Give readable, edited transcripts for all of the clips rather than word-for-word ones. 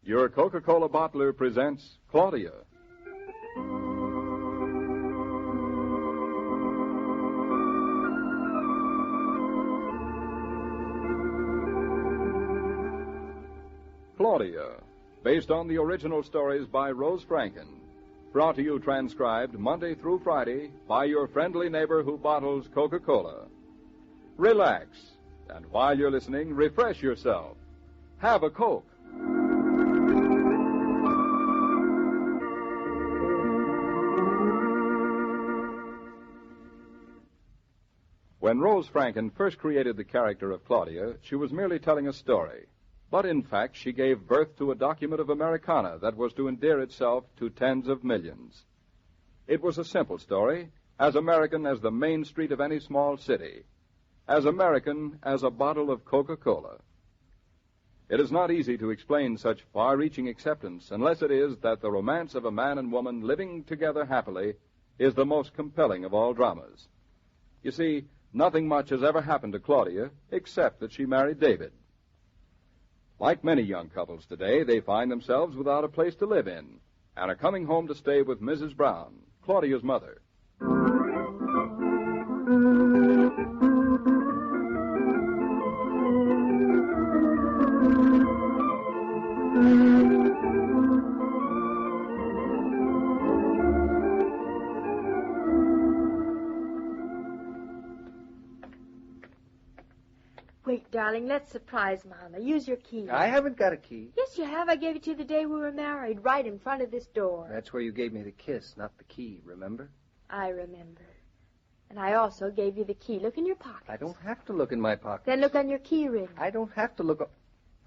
Your Coca-Cola bottler presents Claudia. Claudia, based on the original stories by Rose Franken. Brought to you transcribed Monday through Friday by your friendly neighbor who bottles Coca-Cola. Relax, and while you're listening, refresh yourself. Have a Coke. When Rose Franken first created the character of Claudia, she was merely telling a story. But in fact, she gave birth to a document of Americana that was to endear itself to tens of millions. It was a simple story, as American as the main street of any small city, as American as a bottle of Coca-Cola. It is not easy to explain such far-reaching acceptance unless it is that the romance of a man and woman living together happily is the most compelling of all dramas. You see, nothing much has ever happened to Claudia except that she married David. Like many young couples today, they find themselves without a place to live in and are coming home to stay with Mrs. Brown, Claudia's mother. Wait, darling, let's surprise Mama. Use your key. I haven't got a key. Yes, you have. I gave it to you the day we were married, right in front of this door. That's where you gave me the kiss, not the key, remember? I remember. And I also gave you the key. Look in your pocket. I don't have to look in my pocket. Then look on your key ring. I don't have to look.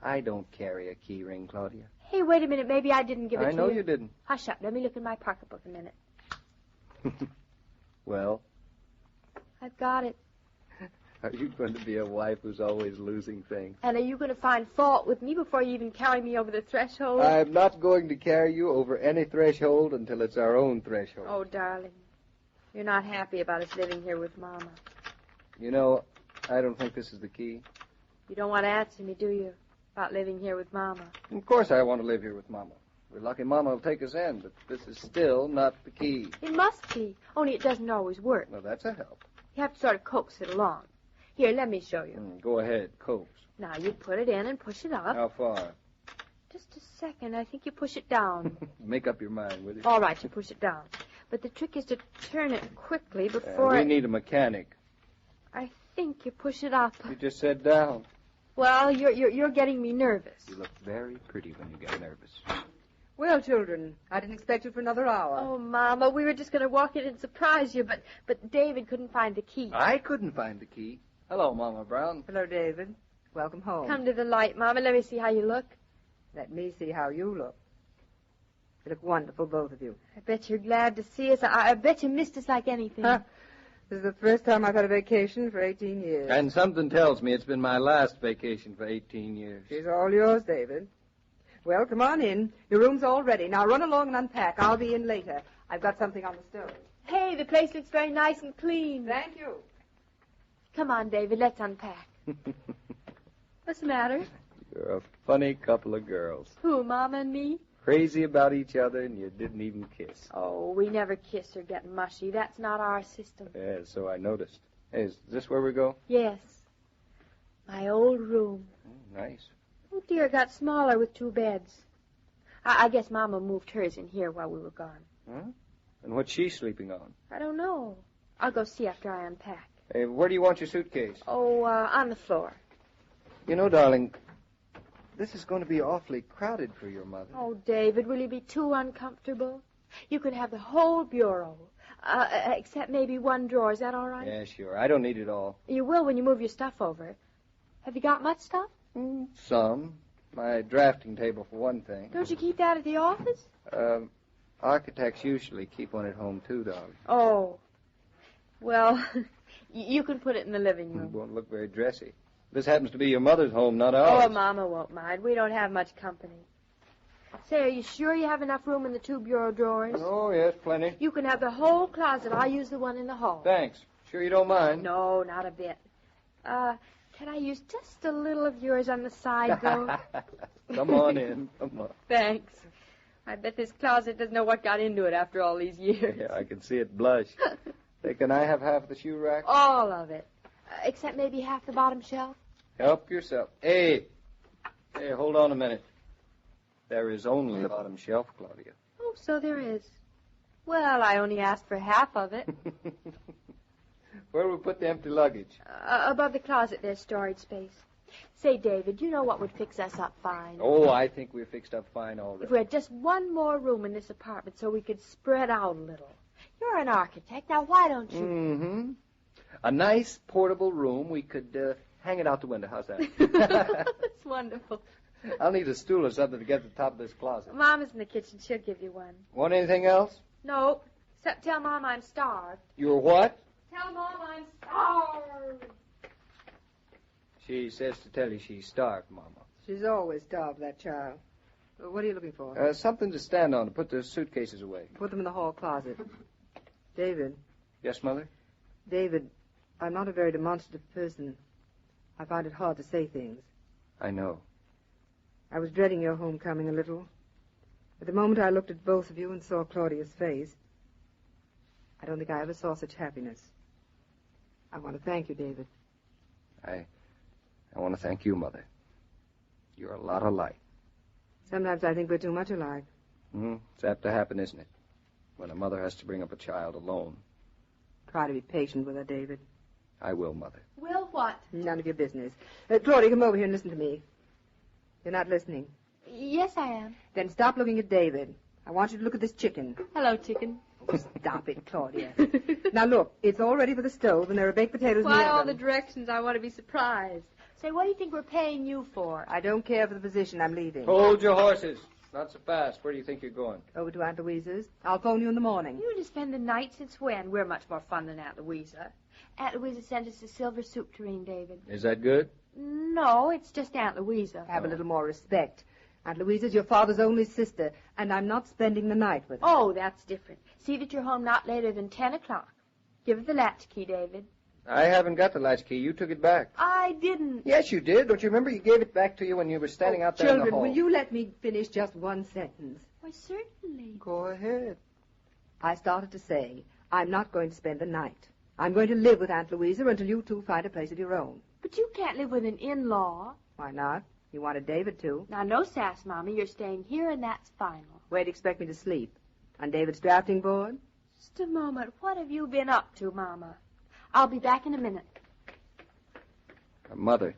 I don't carry a key ring, Claudia. Hey, wait a minute. Maybe I didn't give it to you. I know you didn't. Hush up. Let me look in my pocketbook a minute. Well? I've got it. Are you going to be a wife who's always losing things? And are you going to find fault with me before you even carry me over the threshold? I'm not going to carry you over any threshold until it's our own threshold. Oh, darling. You're not happy about us living here with Mama. You know, I don't think this is the key. You don't want to answer me, do you, about living here with Mama? Of course I want to live here with Mama. We're lucky Mama will take us in, but this is still not the key. It must be, only it doesn't always work. Well, that's a help. You have to sort of coax it along. Here, let me show you. Go ahead, coax. Now, you put it in and push it up. How far? Just a second. I think you push it down. Make up your mind, will you? All right, you push it down. But the trick is to turn it quickly before we need a mechanic. I think you push it up. You just said down. Well, you're getting me nervous. You look very pretty when you get nervous. Well, children, I didn't expect you for another hour. Oh, Mama, we were just going to walk in and surprise you, but David couldn't find the key. I couldn't find the key. Hello, Mama Brown. Hello, David. Welcome home. Come to the light, Mama. Let me see how you look. Let me see how you look. You look wonderful, both of you. I bet you're glad to see us. I bet you missed us like anything. Huh. This is the first time I've had a vacation for 18 years. And something tells me it's been my last vacation for 18 years. She's all yours, David. Well, come on in. Your room's all ready. Now run along and unpack. I'll be in later. I've got something on the stove. Hey, the place looks very nice and clean. Thank you. Come on, David. Let's unpack. What's the matter? You're a funny couple of girls. Who, Mama and me? Crazy about each other, and you didn't even kiss. Oh, we never kiss or get mushy. That's not our system. Yeah, so I noticed. Hey, is this where we go? Yes. My old room. Nice. Oh, dear, it got smaller with 2 beds. I guess Mama moved hers in here while we were gone. Huh? And what's she sleeping on? I don't know. I'll go see after I unpack. Hey, where do you want your suitcase? Oh, on the floor. You know, darling, this is going to be awfully crowded for your mother. Oh, David, will you be too uncomfortable? You can have the whole bureau, except maybe 1 drawer. Is that all right? Yeah, sure. I don't need it all. You will when you move your stuff over. Have you got much stuff? Some. My drafting table, for one thing. Don't you keep that at the office? Architects usually keep one at home, too, darling. Oh. Well, you can put it in the living room. It won't look very dressy. This happens to be your mother's home, not ours. Oh, Mama won't mind. We don't have much company. Say, are you sure you have enough room in the 2 bureau drawers? Oh, yes, plenty. You can have the whole closet. I'll use the one in the hall. Thanks. Sure you don't mind? No, not a bit. Can I use just a little of yours on the side, though? Come on in. Come on. Thanks. I bet this closet doesn't know what got into it after all these years. Yeah, I can see it blush. Hey, can I have half the shoe rack? All of it. Except maybe half the bottom shelf. Help yourself. Hey, hold on a minute. There is only the bottom shelf, Claudia. Oh, so there is. Well, I only asked for half of it. Where do we put the empty luggage? Above the closet, there's storage space. Say, David, you know what would fix us up fine? Oh, I think we're fixed up fine already. If we had just one more room in this apartment so we could spread out a little. You're an architect. Now, why don't you? Mm-hmm. A nice portable room. We could hang it out the window. How's that? That's wonderful. I'll need a stool or something to get to the top of this closet. Mama's in the kitchen. She'll give you one. Want anything else? No, except tell Mom I'm starved. You're what? Tell Mom I'm starved. She says to tell you she's starved, Mama. She's always starved, that child. What are you looking for? Something to stand on to put the suitcases away. Put them in the hall closet. David. Yes, Mother? David, I'm not a very demonstrative person. I find it hard to say things. I know. I was dreading your homecoming a little. But the moment I looked at both of you and saw Claudia's face, I don't think I ever saw such happiness. I want to thank you, David. I want to thank you, Mother. You're a lot alike. Sometimes I think we're too much alike. It's apt to happen, isn't it? When a mother has to bring up a child alone. Try to be patient with her, David. I will, Mother. Will what? None of your business. Claudia, come over here and listen to me. You're not listening. Yes, I am. Then stop looking at David. I want you to look at this chicken. Hello, chicken. Oh, stop it, Claudia. Now, look, it's all ready for the stove, and there are baked potatoes in the Why oven. all the directions? I want to be surprised. Say, what do you think we're paying you for? I don't care for the position. I'm leaving. Hold your horses. Not so fast. Where do you think you're going? Over to Aunt Louisa's. I'll phone you in the morning. You to spend the night since when? We're much more fun than Aunt Louisa. Aunt Louisa sent us a silver soup tureen, David. Is that good? No, it's just Aunt Louisa. Have a little more respect. Aunt Louisa's your father's only sister, and I'm not spending the night with her. Oh, that's different. See that you're home not later than 10 o'clock. Give her the latchkey, David. I haven't got the latchkey. You took it back. I didn't. Yes, you did. Don't you remember? You gave it back to you when you were standing out there in the Children, hall. will you let me finish just one sentence? Why, certainly. Go ahead. I started to say, I'm not going to spend the night. I'm going to live with Aunt Louisa until you two find a place of your own. But you can't live with an in-law. Why not? You wanted David to. Now, no sass, Mommy. You're staying here, and that's final. Where'd you expect me to sleep? On David's drafting board? Just a moment. What have you been up to, Mama? I'll be back in a minute. Mother,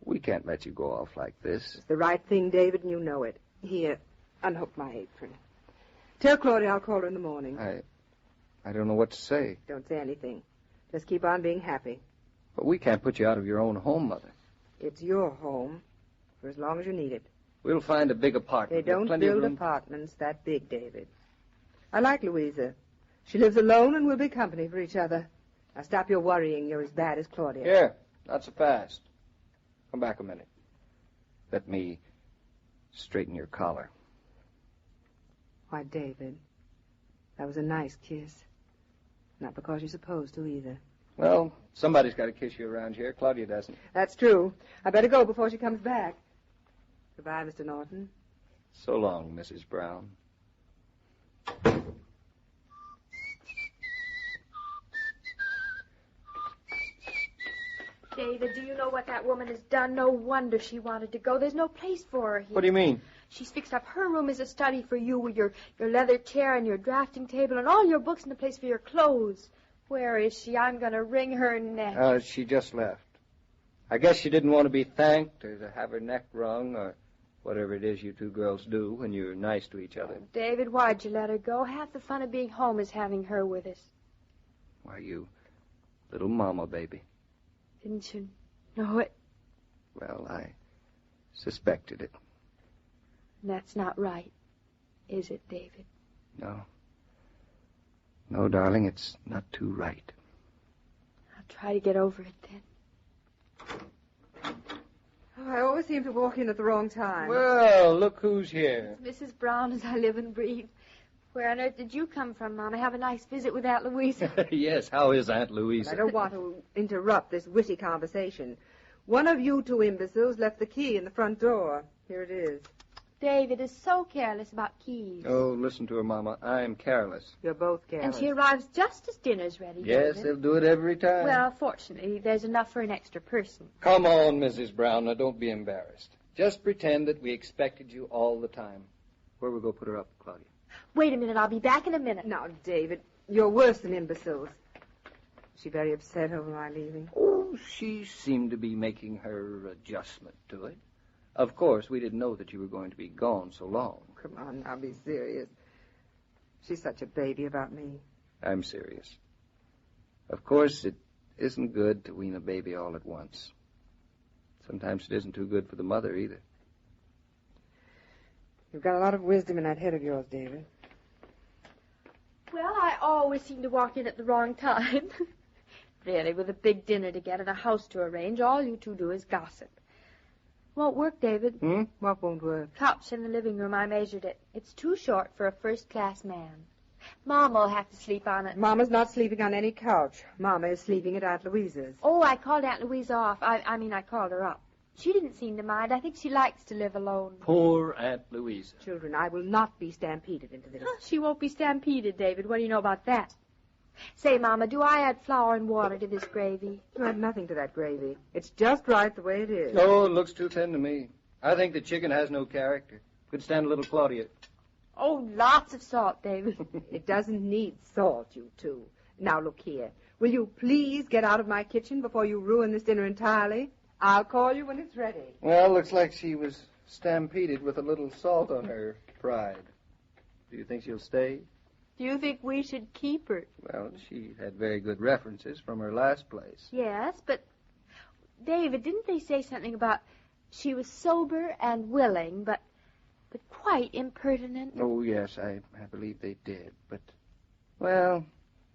we can't let you go off like this. It's the right thing, David, and you know it. Here, unhook my apron. Tell Claudia I'll call her in the morning. I don't know what to say. Don't say anything. Just keep on being happy. But we can't put you out of your own home, Mother. It's your home for as long as you need it. We'll find a big They apartment. don't with plenty of build room. apartments that big, David. I like Louisa. She lives alone and we'll be company for each other. Now stop your worrying. You're as bad as Claudia. Here, not so fast. Come back a minute. Let me straighten your collar. Why, David, that was a nice kiss. Not because you're supposed to either. Well, somebody's got to kiss you around here. Claudia doesn't. That's true. I better go before she comes back. Goodbye, Mr. Naughton. So long, Mrs. Brown. David, do you know what that woman has done? No wonder she wanted to go. There's no place for her here. What do you mean? She's fixed up her room as a study for you with your leather chair and your drafting table and all your books and a place for your clothes. Where is she? I'm going to wring her neck. She just left. I guess she didn't want to be thanked or to have her neck wrung or whatever it is you two girls do when you're nice to each other. David, why'd you let her go? Half the fun of being home is having her with us. Why, you little mama baby. Didn't you know it? Well, I suspected it. That's not right, is it, David? No. No, darling, it's not too right. I'll try to get over it then. Oh, I always seem to walk in at the wrong time. Well, look who's here. It's Mrs. Brown as I live and breathe. Where on earth did you come from, Mama? Have a nice visit with Aunt Louisa. Yes, how is Aunt Louisa? I don't want to interrupt this witty conversation. One of you two imbeciles left the key in the front door. Here it is. David is so careless about keys. Oh, listen to her, Mama. I'm careless. You're both careless. And she arrives just as dinner's ready, Yes, David. they'll do it every time. Well, fortunately, there's enough for an extra person. Come on, Mrs. Brown. Now, don't be embarrassed. Just pretend that we expected you all the time. Where we go put her up, Claudia? Wait a minute, I'll be back in a minute. Now, David, you're worse than imbeciles. Is she very upset over my leaving? Oh, she seemed to be making her adjustment to it. Of course, we didn't know that you were going to be gone so long. Come on, now, be serious. She's such a baby about me. I'm serious. Of course, it isn't good to wean a baby all at once. Sometimes it isn't too good for the mother either. You've got a lot of wisdom in that head of yours, David. Well, I always seem to walk in at the wrong time. Really, with a big dinner to get and a house to arrange, all you two do is gossip. Won't work, David. What won't work? Couch in the living room, I measured it. It's too short for a first-class man. Mama will have to sleep on it. Mama's not sleeping on any couch. Mama is sleeping at Aunt Louisa's. Oh, I called Aunt Louisa off. I mean, I called her up. She didn't seem to mind. I think she likes to live alone. Poor Aunt Louisa. Children, I will not be stampeded into this. She won't be stampeded, David. What do you know about that? Say, Mama, do I add flour and water to this gravy? You add nothing to that gravy. It's just right the way it is. Oh, it looks too thin to me. I think the chicken has no character. Could stand a little Claudia. Oh, lots of salt, David. It doesn't need salt, you two. Now, look here. Will you please get out of my kitchen before you ruin this dinner entirely? I'll call you when it's ready. Well, looks like she was stampeded with a little salt on her pride. Do you think she'll stay? Do you think we should keep her? Well, she had very good references from her last place. Yes, but, David, didn't they say something about she was sober and willing, but quite impertinent? Oh, yes, I believe they did. But, well,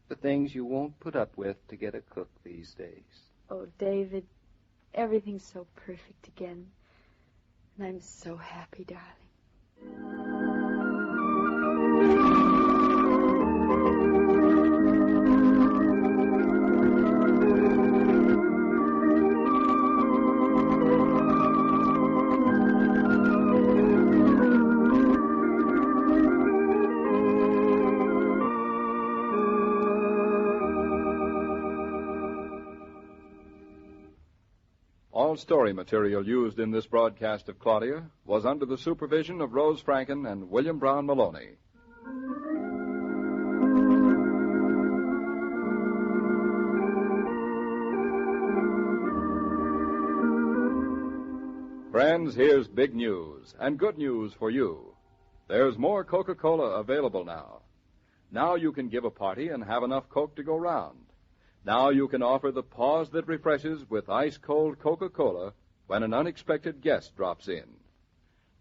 the things you won't put up with to get a cook these days. Oh, David, everything's so perfect again. And I'm so happy, darling. All story material used in this broadcast of Claudia was under the supervision of Rose Franken and William Brown Maloney. Friends, here's big news, and good news for you. There's more Coca-Cola available now. Now you can give a party and have enough Coke to go round. Now you can offer the pause that refreshes with ice-cold Coca-Cola when an unexpected guest drops in.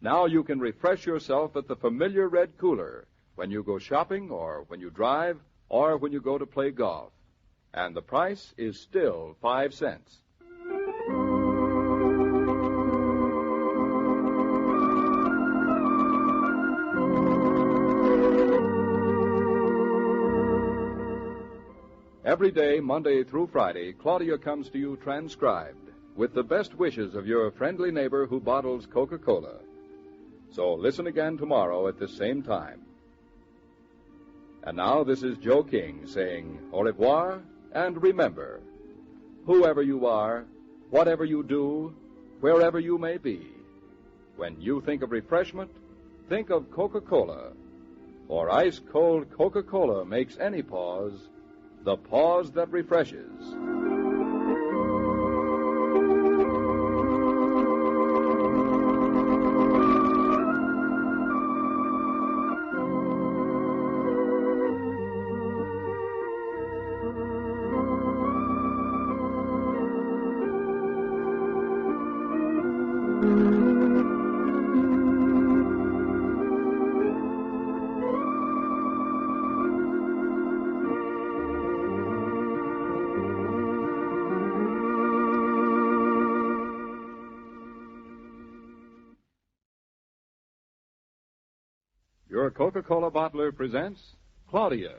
Now you can refresh yourself at the familiar red cooler when you go shopping or when you drive or when you go to play golf. And the price is still 5 cents. Every day, Monday through Friday, Claudia comes to you transcribed with the best wishes of your friendly neighbor who bottles Coca-Cola. So listen again tomorrow at the same time. And now this is Joe King saying au revoir, and remember, whoever you are, whatever you do, wherever you may be, when you think of refreshment, think of Coca-Cola. For ice-cold Coca-Cola makes any pause the pause that refreshes. your Coca-Cola bottler presents Claudia.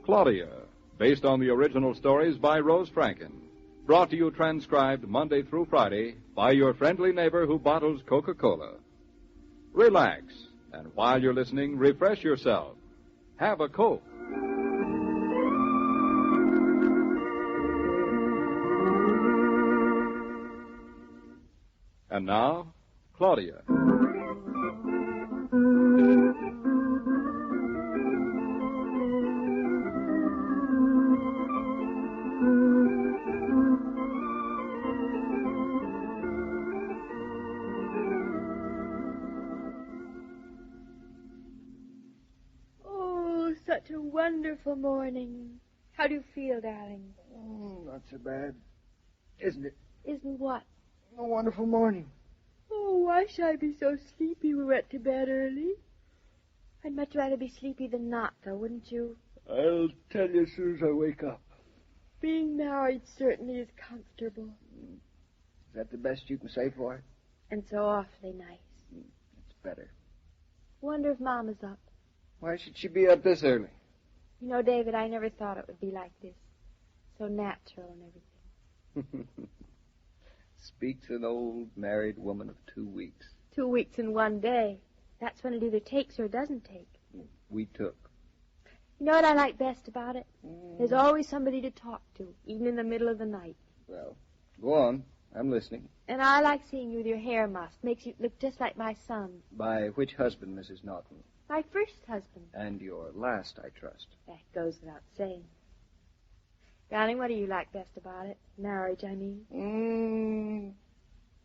Claudia, based on the original stories by Rose Franken. Brought to you transcribed Monday through Friday by your friendly neighbor who bottles Coca-Cola. Relax, and while you're listening, refresh yourself. Have a Coke. And now, Claudia. Oh, such a wonderful morning. How do you feel, darling? Not so bad. Isn't it? Isn't what? A wonderful morning. Oh, why should I be so sleepy? We went to bed early. I'd much rather be sleepy than not, though, wouldn't you? I'll tell you as soon as I wake up. Being married certainly is comfortable. Is that the best you can say for it? And so awfully nice. It's better. Wonder if Mama's up. Why should she be up this early? You know, David, I never thought it would be like this. So natural and everything. Speaks an old married woman of 2 weeks. 2 weeks and 1 day. That's when it either takes or doesn't take. We took. You know what I like best about it? There's always somebody to talk to, even in the middle of the night. Well, go on. I'm listening. And I like seeing you with your hair mussed. Makes you look just like my son. By which husband, Mrs. Naughton? My first husband. And your last, I trust. That goes without saying. Darling, what do you like best about it? Marriage, I mean.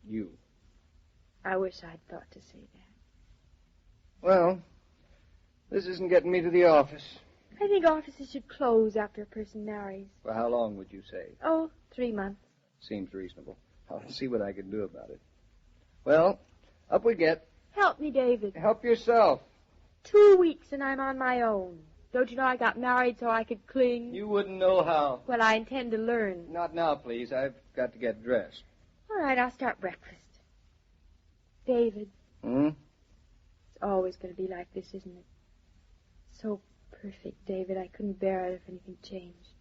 You. I wish I'd thought to say that. Well, this isn't getting me to the office. I think offices should close after a person marries. For how long would you say? Oh, 3 months. Seems reasonable. I'll see what I can do about it. Well, up we get. Help me, David. Help yourself. 2 weeks and I'm on my own. Don't you know I got married so I could cling? You wouldn't know how. Well, I intend to learn. Not now, please. I've got to get dressed. All right, I'll start breakfast. David. It's always going to be like this, isn't it? So perfect, David. I couldn't bear it if anything changed.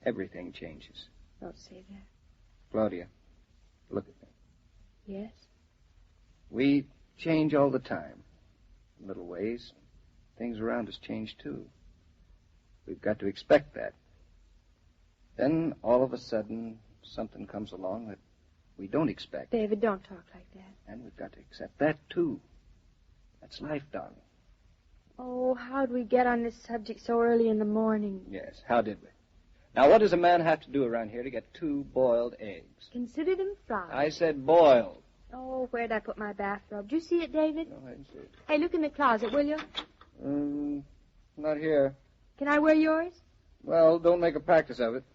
Everything changes. Don't say that. Claudia, look at me. Yes? We change all the time. In little ways. Things around us change, too. We've got to expect that. Then, all of a sudden, something comes along that we don't expect. David, don't talk like that. And we've got to accept that, too. That's life, darling. Oh, how'd we get on this subject so early in the morning? Yes, how did we? Now, what does a man have to do around here to get 2 boiled eggs? Consider them fried. I said boiled. Oh, where'd I put my bathrobe? Do you see it, David? No, I didn't see it. Hey, look in the closet, will you? Not here. Can I wear yours? Well, don't make a practice of it.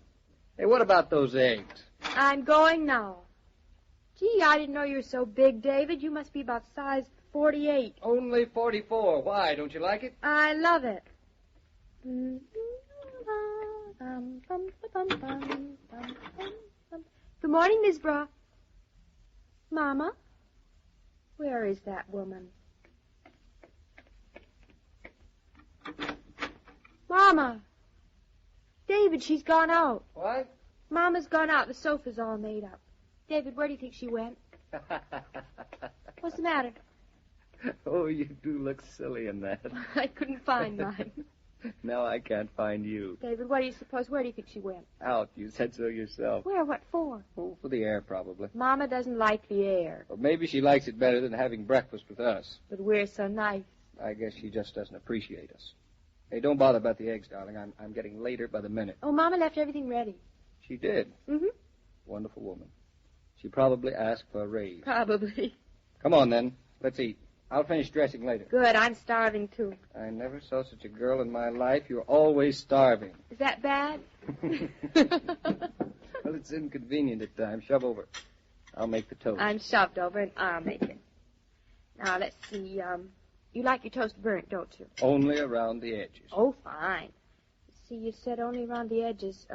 Hey, what about those eggs? I'm going now. Gee, I didn't know you were so big, David. You must be about size 48. Only 44. Why? Don't you like it? I love it. Good morning, Miss Bra. Mama? Where is that woman? Mama! David, she's gone out. What? Mama's gone out. The sofa's all made up. David, where do you think she went? What's the matter? Oh, you do look silly in that. I couldn't find mine. Now I can't find you. David, what do you suppose? Where do you think she went? Out. You said so yourself. Where? What for? Oh, for the air, probably. Mama doesn't like the air. Or maybe she likes it better than having breakfast with us. But we're so nice. I guess she just doesn't appreciate us. Hey, don't bother about the eggs, darling. I'm getting later by the minute. Oh, Mama left everything ready. She did? Mm-hmm. Wonderful woman. She probably asked for a raise. Probably. Come on, then. Let's eat. I'll finish dressing later. Good. I'm starving, too. I never saw such a girl in my life. You're always starving. Is that bad? Well, it's inconvenient at times. Shove over. I'll make the toast. I'm shoved over, and I'll make it. Now, let's see. You like your toast burnt, don't you? Only around the edges. Oh, fine. See, you said only around the edges.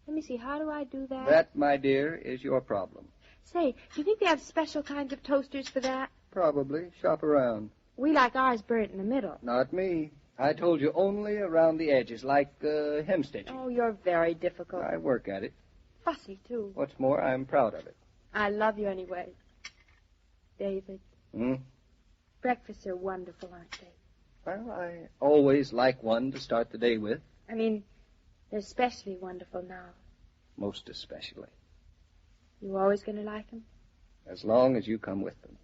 Let me see, how do I do that? That, my dear, is your problem. Say, do you think they have special kinds of toasters for that? Probably. Shop around. We like ours burnt in the middle. Not me. I told you only around the edges, like hem stitching. Oh, you're very difficult. I work at it. Fussy, too. What's more, I'm proud of it. I love you anyway. David. Hmm? Breakfasts are wonderful, aren't they? Well, I always like one to start the day with. I mean, they're especially wonderful now. Most especially. You always going to like them? As long as you come with them.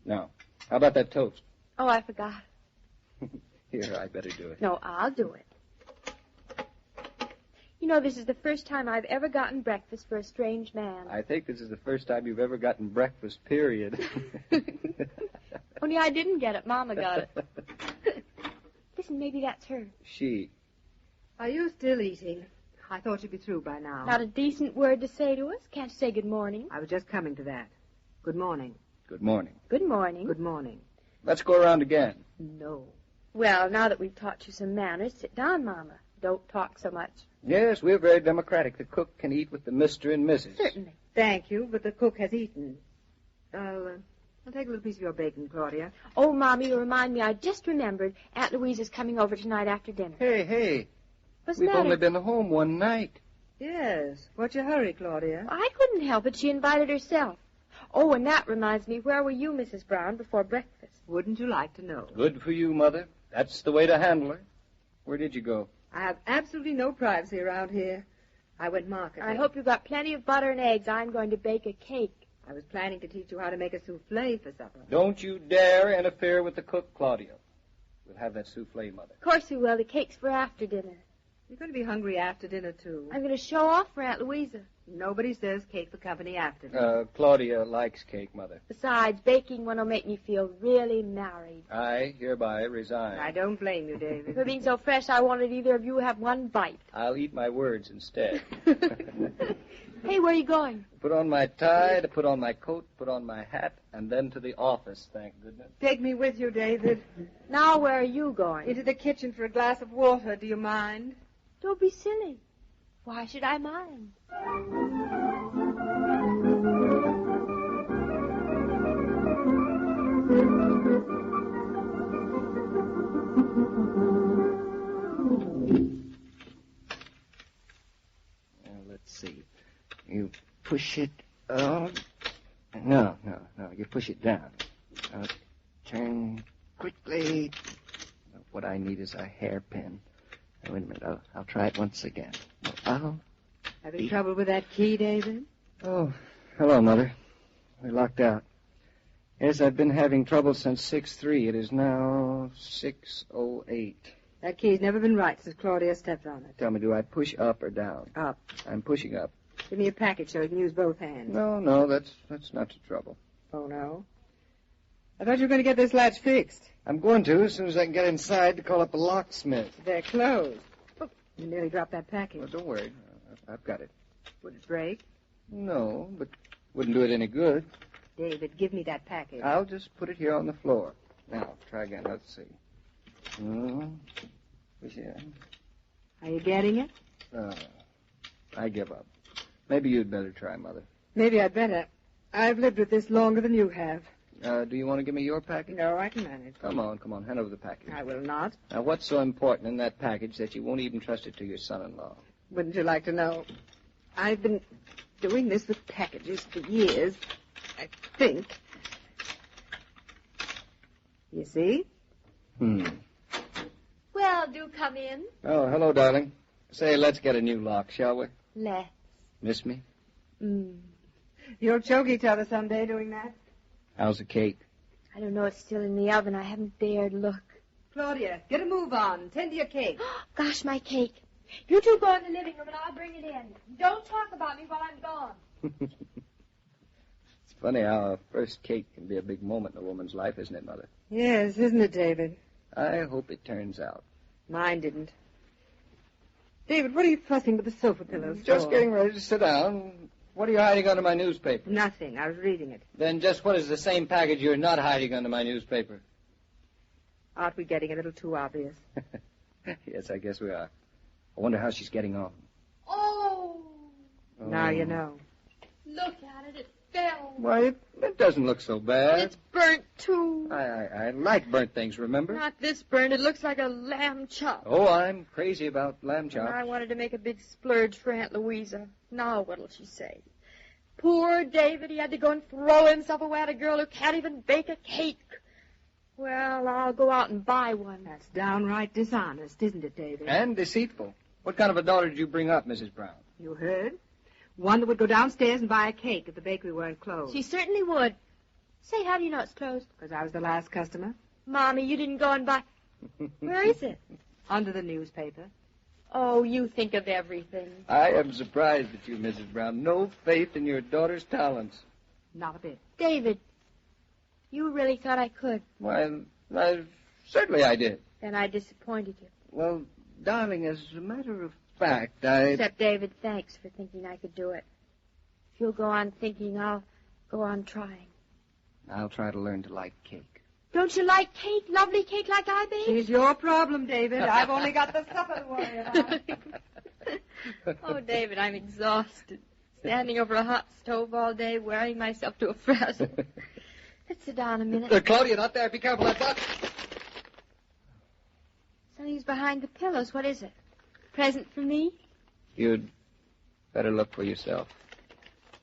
Now, how about that toast? Oh, I forgot. Here, I better do it. No, I'll do it. You know, this is the first time I've ever gotten breakfast for a strange man. I think this is the first time you've ever gotten breakfast, period. Only I didn't get it. Mama got it. Listen, maybe that's her. She. Are you still eating? I thought you'd be through by now. Not a decent word to say to us? Can't you say good morning? I was just coming to that. Good morning. Good morning. Good morning. Good morning. Let's go around again. No. Well, now that we've taught you some manners, sit down, Mama. Don't talk so much. Yes, we're very democratic. The cook can eat with the Mr. and Mrs. Certainly. Thank you, but the cook has eaten. I'll take a little piece of your bacon, Claudia. Oh, Mommy, you remind me. I just remembered Aunt Louise is coming over tonight after dinner. Hey. What's the We've matter? only been home one night. Yes. What's your hurry, Claudia? I couldn't help it. She invited herself. Oh, and that reminds me, where were you, Mrs. Brown, before breakfast? Wouldn't you like to know? Good for you, Mother. That's the way to handle her. Where did you go? I have absolutely no privacy around here. I went marketing. I hope you got plenty of butter and eggs. I'm going to bake a cake. I was planning to teach you how to make a souffle for supper. Don't you dare interfere with the cook, Claudia. We'll have that souffle, Mother. Of course we will. The cake's for after dinner. You're going to be hungry after dinner, too. I'm going to show off for Aunt Louisa. Nobody says cake for company after dinner. Claudia likes cake, Mother. Besides, baking one will make me feel really married. I hereby resign. I don't blame you, David. For being so fresh, I wanted either of you to have one bite. I'll eat my words instead. Hey, where are you going? Put on my tie, to put on my coat, put on my hat, and then to the office, thank goodness. Take me with you, David. Now where are you going? Into the kitchen for a glass of water. Do you mind? Don't be silly. Why should I mind? Let's see. You push it up. No. You push it down. Turn quickly. What I need is a hairpin. Now, wait a minute. I'll try it once again. Having trouble with that key, David? Oh, hello, Mother. We're locked out. Yes, I've been having trouble since 6:03. It is now 6:08. That key's never been right since Claudia stepped on it. Tell me, do I push up or down? Up. I'm pushing up. Give me a package so you can use both hands. No, that's not the trouble. Oh, no? I thought you were going to get this latch fixed. I'm going to as soon as I can get inside to call up a locksmith. They're closed. Oh, you nearly dropped that package. Well, don't worry. I've got it. Would it break? No, but wouldn't do it any good. David, give me that package. I'll just put it here on the floor. Now, try again. Let's see. Push it in. Are you getting it? I give up. Maybe you'd better try, Mother. Maybe I'd better. I've lived with this longer than you have. Do you want to give me your package? No, I can manage. Come on. Hand over the package. I will not. Now, what's so important in that package that you won't even trust it to your son-in-law? Wouldn't you like to know? I've been doing this with packages for years, I think. You see? Well, do come in. Oh, hello, darling. Say, let's get a new lock, shall we? Let's. Miss me? You'll choke each other someday doing that. How's the cake? I don't know. It's still in the oven. I haven't dared look. Claudia, get a move on. Tend to your cake. Gosh, my cake. You two go in the living room and I'll bring it in. Don't talk about me while I'm gone. It's funny how a first cake can be a big moment in a woman's life, isn't it, Mother? Yes, isn't it, David? I hope it turns out. Mine didn't. David, what are you fussing with the sofa pillows Just for? getting ready to sit down. What are you hiding under my newspaper? Nothing. I was reading it. Then just what is the same package you're not hiding under my newspaper? Aren't we getting a little too obvious? Yes, I guess we are. I wonder how she's getting on. Oh! Now you know. Look at it. It fell. Why, it doesn't look so bad. It's burnt, too. I like burnt things, remember? Not this burnt. It looks like a lamb chop. Oh, I'm crazy about lamb chops. I wanted to make a big splurge for Aunt Louisa. Now what'll she say? Poor David, he had to go and throw himself away at a girl who can't even bake a cake. Well, I'll go out and buy one. That's downright dishonest, isn't it, David? And deceitful. What kind of a daughter did you bring up, Mrs. Brown? You heard? One that would go downstairs and buy a cake if the bakery weren't closed. She certainly would. Say, how do you know it's closed? Because I was the last customer. Mommy, you didn't go and buy... Where is it? Under the newspaper. Oh, you think of everything. I am surprised at you, Mrs. Brown. No faith in your daughter's talents. Not a bit. David, you really thought I could. Why, certainly I did. Then I disappointed you. Well, darling, as a matter of fact, I... Except, David, thanks for thinking I could do it. If you'll go on thinking, I'll go on trying. I'll try to learn to like cake. Don't you like cake? Lovely cake like I bake? It's your problem, David. I've only got the supper to worry about. Oh, David, I'm exhausted. Standing over a hot stove all day, wearing myself to a frazzle. Let's sit down a minute. Claudia, not there. Be careful, that box. Something's behind the pillows. What is it? Present for me? You'd better look for yourself.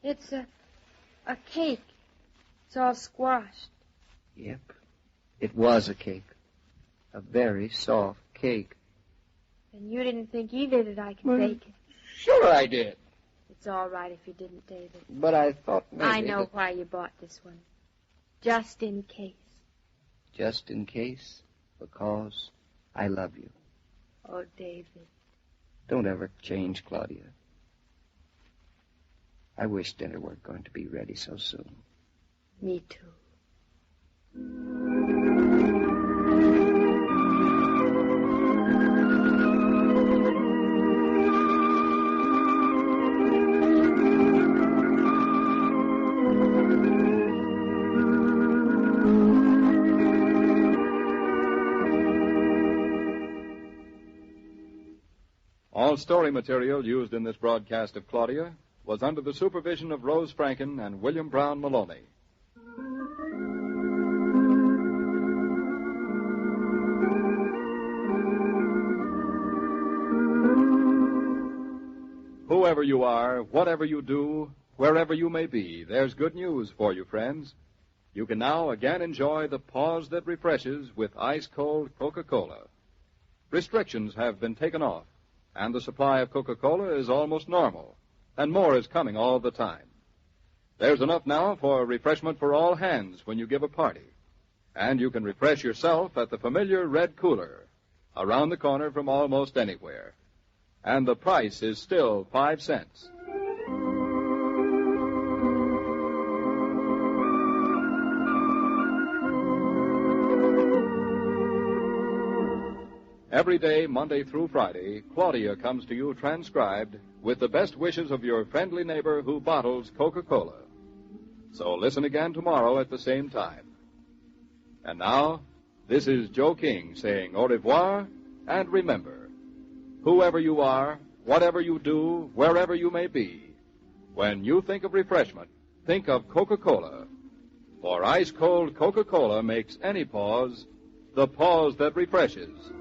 It's a cake. It's all squashed. Yep. It was a cake. A very soft cake. And you didn't think either that I could bake it. Sure I did. It's all right if you didn't, David. But I thought maybe... I know why you bought this one. Just in case. Just in case? Because I love you. Oh, David. Don't ever change, Claudia. I wish dinner weren't going to be ready so soon. Me too. All story material used in this broadcast of Claudia was under the supervision of Rose Franken and William Brown Maloney. Whoever you are, whatever you do, wherever you may be, there's good news for you, friends. You can now again enjoy the pause that refreshes with ice-cold Coca-Cola. Restrictions have been taken off, and the supply of Coca-Cola is almost normal, and more is coming all the time. There's enough now for refreshment for all hands when you give a party, and you can refresh yourself at the familiar red cooler, around the corner from almost anywhere. And the price is still 5 cents. Every day, Monday through Friday, Claudia comes to you transcribed with the best wishes of your friendly neighbor who bottles Coca-Cola. So listen again tomorrow at the same time. And now, this is Joe King saying au revoir, and remember, whoever you are, whatever you do, wherever you may be, when you think of refreshment, think of Coca-Cola. For ice-cold Coca-Cola makes any pause the pause that refreshes.